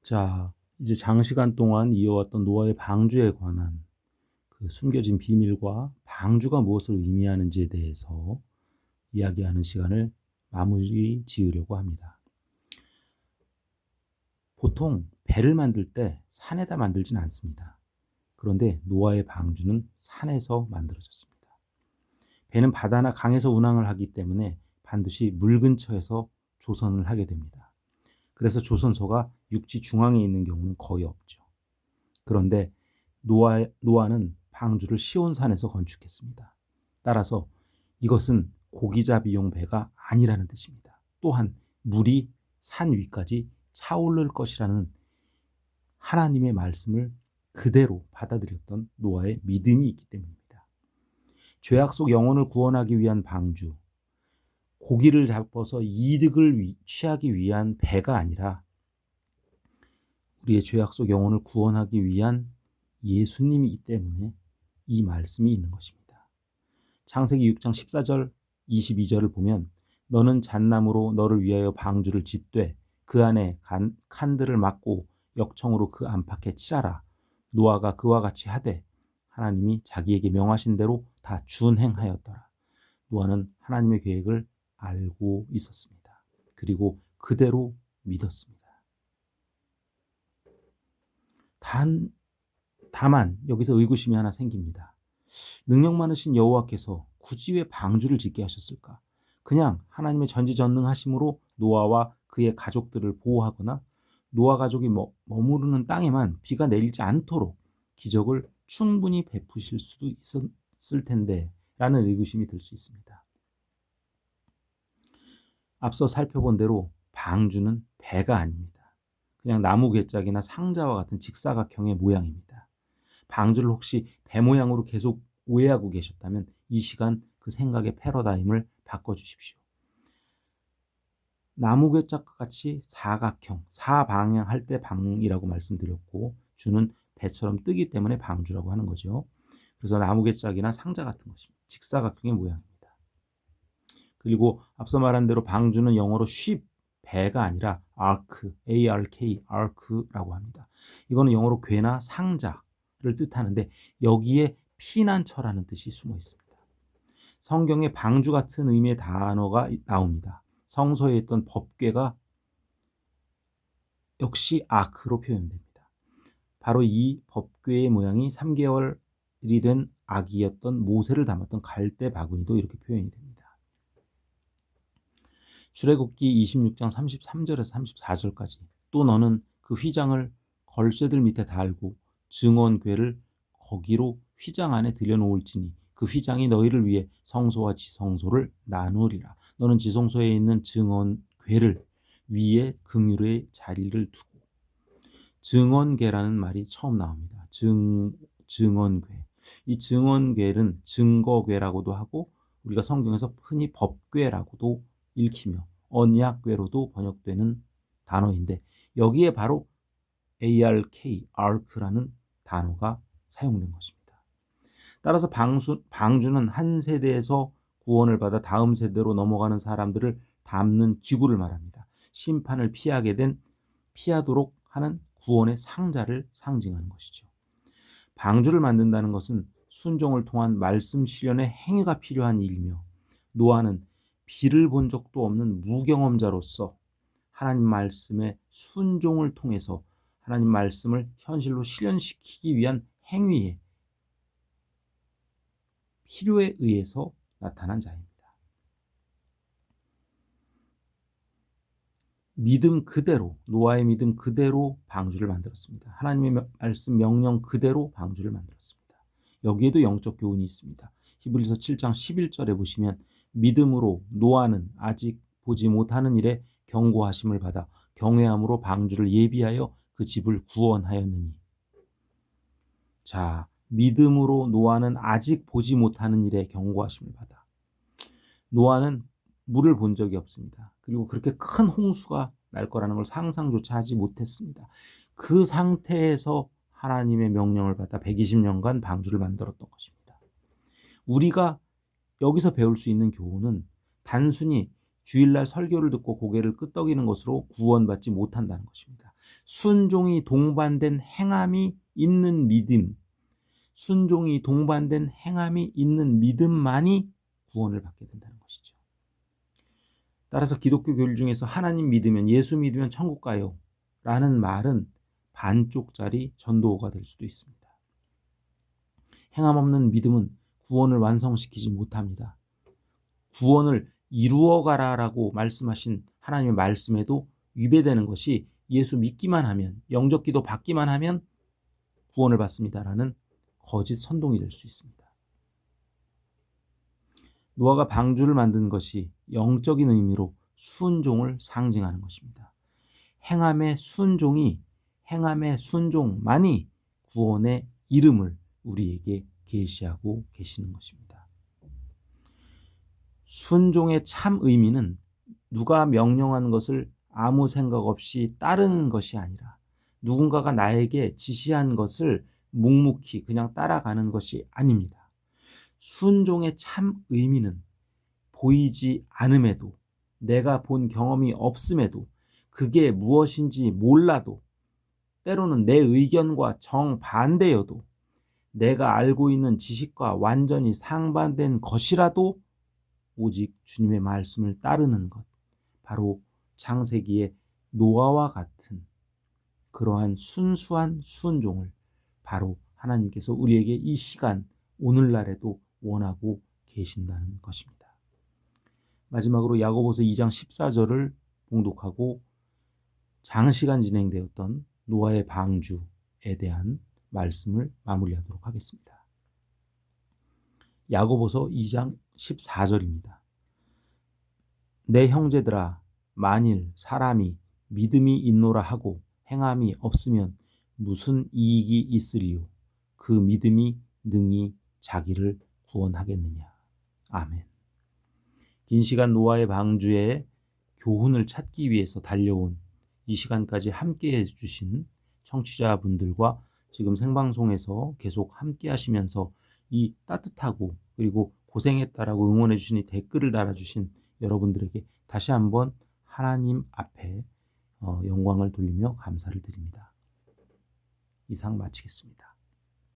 자, 이제 장시간 동안 이어왔던 노아의 방주에 관한 그 숨겨진 비밀과 방주가 무엇을 의미하는지에 대해서 이야기하는 시간을 마무리 지으려고 합니다. 보통 배를 만들 때 산에다 만들진 않습니다. 그런데 노아의 방주는 산에서 만들어졌습니다. 배는 바다나 강에서 운항을 하기 때문에 반드시 물 근처에서 조선을 하게 됩니다. 그래서 조선소가 육지 중앙에 있는 경우는 거의 없죠. 그런데 노아는 방주를 시온산에서 건축했습니다. 따라서 이것은 고기잡이용 배가 아니라는 뜻입니다. 또한 물이 산 위까지 차오를 것이라는 하나님의 말씀을 그대로 받아들였던 노아의 믿음이 있기 때문입니다. 죄악 속 영혼을 구원하기 위한 방주, 고기를 잡아서 이득을 취하기 위한 배가 아니라 우리의 죄악 속 영혼을 구원하기 위한 예수님이기 때문에 이 말씀이 있는 것입니다. 창세기 6장 14절 22절을 보면 너는 잣나무로 너를 위하여 방주를 짓되 그 안에 칸들을 막고 역청으로 그 안팎에 칠하라. 노아가 그와 같이 하되 하나님이 자기에게 명하신 대로 다 준행하였더라. 노아는 하나님의 계획을 알고 있었습니다. 그리고 그대로 믿었습니다. 다만 여기서 의구심이 하나 생깁니다. 능력 많으신 여호와께서 굳이 왜 방주를 짓게 하셨을까? 그냥 하나님의 전지전능하심으로 노아와 그의 가족들을 보호하거나 노아 가족이 머무르는 땅에만 비가 내리지 않도록 기적을 충분히 베푸실 수도 있었을 텐데 라는 의구심이 들 수 있습니다. 앞서 살펴본 대로 방주는 배가 아닙니다. 그냥 나무 괴짝이나 상자와 같은 직사각형의 모양입니다. 방주를 혹시 배 모양으로 계속 오해하고 계셨다면 이 시간 그 생각의 패러다임을 바꿔주십시오. 나무 괴짝과 같이 사각형, 사방향 할 때 방이라고 말씀드렸고 주는 배처럼 뜨기 때문에 방주라고 하는 거죠. 그래서 나무 괴짝이나 상자 같은 것입니다. 직사각형의 모양입니다. 그리고 앞서 말한 대로 방주는 영어로 ship, 배가 아니라 ark, A-R-K, ark라고 합니다. 이거는 영어로 괴나 상자를 뜻하는데 여기에 피난처라는 뜻이 숨어 있습니다. 성경에 방주 같은 의미의 단어가 나옵니다. 성서에 있던 법궤가 역시 아크로 표현됩니다. 바로 이 법궤의 모양이 3개월이 된 아기였던 모세를 담았던 갈대 바구니도 이렇게 표현이 됩니다. 출애굽기 26장 33절에서 34절까지 또 너는 그 휘장을 걸쇠들 밑에 달고 증언궤를 거기로 휘장 안에 들여놓을지니 그 휘장이 너희를 위해 성소와 지성소를 나누리라. 너는 지성소에 있는 증언궤를 위에 긍휼의 자리를 두고 증언궤라는 말이 처음 나옵니다. 증언궤. 이 증언궤는 증거궤라고도 하고 우리가 성경에서 흔히 법궤라고도 읽히며 언약궤로도 번역되는 단어인데 여기에 바로 ARK, ARK라는 단어가 사용된 것입니다. 따라서 방주는 한 세대에서 구원을 받아 다음 세대로 넘어가는 사람들을 담는 기구를 말합니다. 심판을 피하도록 하는 구원의 상자를 상징하는 것이죠. 방주를 만든다는 것은 순종을 통한 말씀 실현의 행위가 필요한 일이며 노아는 비를 본 적도 없는 무경험자로서 하나님 말씀의 순종을 통해서 하나님 말씀을 현실로 실현시키기 위한 행위의 필요에 의해서 나타난 자입니다. 믿음 그대로, 노아의 믿음 그대로 방주를 만들었습니다. 하나님의 말씀 명령 그대로 방주를 만들었습니다. 여기에도 영적 교훈이 있습니다. 히브리서 7장 11절에 보시면 믿음으로 노아는 아직 보지 못하는 일에 경고하심을 받아 경외함으로 방주를 예비하여 그 집을 구원하였느니. 자, 믿음으로 노아는 아직 보지 못하는 일에 경고하심을 받아. 노아는 물을 본 적이 없습니다. 그리고 그렇게 큰 홍수가 날 거라는 걸 상상조차 하지 못했습니다. 그 상태에서 하나님의 명령을 받아 120년간 방주를 만들었던 것입니다. 우리가 여기서 배울 수 있는 교훈은 단순히 주일날 설교를 듣고 고개를 끄덕이는 것으로 구원받지 못한다는 것입니다. 순종이 동반된 행함이 있는 믿음, 순종이 동반된 행함이 있는 믿음만이 구원을 받게 된다는 것이죠. 따라서 기독교 교리 중에서 하나님 믿으면, 예수 믿으면 천국 가요 라는 말은 반쪽짜리 전도가 될 수도 있습니다. 행함 없는 믿음은 구원을 완성시키지 못합니다. 구원을 이루어가라라고 말씀하신 하나님의 말씀에도 위배되는 것이 예수 믿기만 하면, 영적 기도 받기만 하면 구원을 받습니다라는 거짓 선동이 될 수 있습니다. 노아가 방주를 만든 것이 영적인 의미로 순종을 상징하는 것입니다. 행함의 순종만이 구원의 이름을 우리에게 계시하고 계시는 것입니다. 순종의 참 의미는 누가 명령한 것을 아무 생각 없이 따르는 것이 아니라, 누군가가 나에게 지시한 것을 묵묵히 그냥 따라가는 것이 아닙니다. 순종의 참 의미는 보이지 않음에도, 내가 본 경험이 없음에도, 그게 무엇인지 몰라도, 때로는 내 의견과 정반대여도, 내가 알고 있는 지식과 완전히 상반된 것이라도 오직 주님의 말씀을 따르는 것, 바로 창세기의 노아와 같은 그러한 순수한 순종을 바로 하나님께서 우리에게 이 시간, 오늘날에도 원하고 계신다는 것입니다. 마지막으로 야고보서 2장 14절을 봉독하고 장시간 진행되었던 노아의 방주에 대한 말씀을 마무리하도록 하겠습니다. 야고보서 2장 14절입니다. 내 형제들아, 만일 사람이 믿음이 있노라 하고 행함이 없으면 무슨 이익이 있으리요? 그 믿음이 능히 자기를 구원하겠느냐. 아멘. 긴 시간 노아의 방주의 교훈을 찾기 위해서 달려온 이 시간까지 함께 해주신 청취자분들과 지금 생방송에서 계속 함께 하시면서 이 따뜻하고 그리고 고생했다라고 응원해 주시니 댓글을 달아주신 여러분들에게 다시 한번 하나님 앞에 영광을 돌리며 감사를 드립니다. 이상 마치겠습니다.